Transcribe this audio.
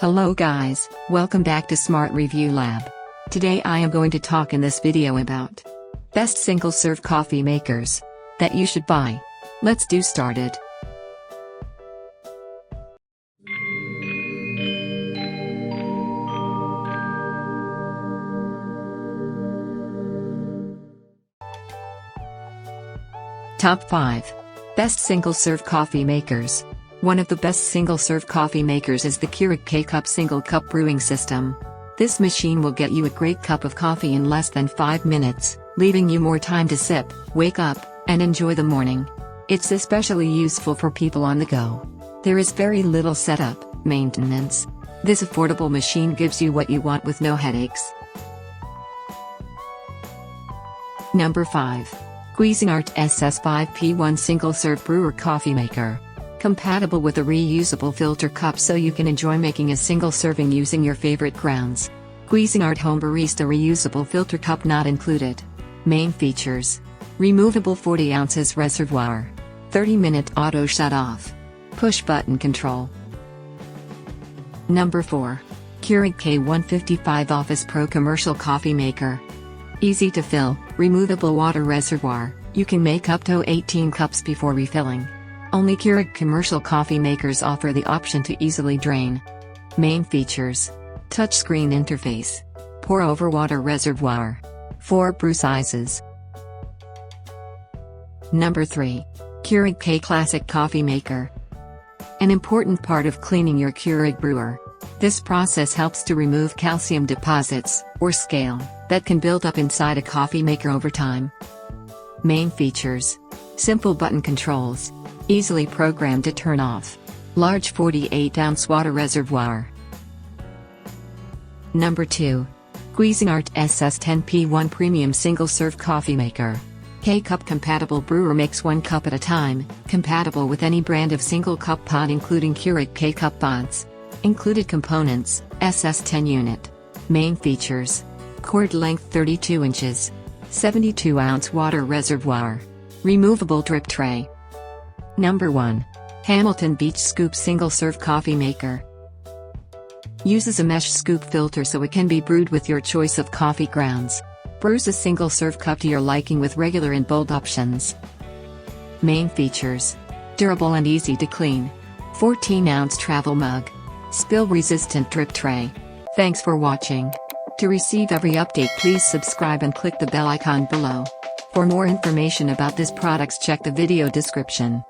Hello guys, welcome back to Smart Review Lab. Today I am going to talk in this video about best single serve coffee makers that you should buy. Let's do started. Top 5 Best Single Serve Coffee Makers. One of the best single-serve coffee makers is the Keurig K-Cup Single Cup Brewing System. This machine will get you a great cup of coffee in less than 5 minutes, leaving you more time to sip, wake up, and enjoy the morning. It's especially useful for people on the go. There is very little setup, maintenance. This affordable machine gives you what you want with no headaches. Number 5. Cuisinart SS5P1 Single-Serve Brewer Coffee Maker. Compatible with a reusable filter cup so you can enjoy making a single serving using your favorite grounds. Cuisinart Home Barista Reusable Filter Cup not included. Main features: removable 40 ounces reservoir, 30-minute auto shut-off, push-button control. Number 4. Keurig K155 Office Pro Commercial Coffee Maker. Easy to fill, removable water reservoir, you can make up to 18 cups before refilling. Only Keurig commercial coffee makers offer the option to easily drain. Main features: touchscreen interface, pour-over water reservoir, 4 brew sizes. Number 3. Keurig K Classic Coffee Maker. An important part of cleaning your Keurig brewer. This process helps to remove calcium deposits, or scale, that can build up inside a coffee maker over time. Main features: simple button controls, easily programmed to turn off, large 48-ounce water reservoir. Number 2. Cuisinart SS10P1 Premium Single Serve Coffee Maker. K-Cup compatible brewer makes 1 cup at a time, compatible with any brand of single cup pot including Keurig K-Cup pots. Included components: SS10 unit. Main features: cord length 32 inches, 72-ounce water reservoir, removable drip tray. Number 1. Hamilton Beach Scoop Single Serve Coffee Maker. Uses a mesh scoop filter so it can be brewed with your choice of coffee grounds. Brews a single serve cup to your liking with regular and bold options. Main features: durable and easy to clean, 14-ounce travel mug, spill-resistant drip tray. Thanks for watching. To receive every update, please subscribe and click the bell icon below. For more information about this products, check the video description.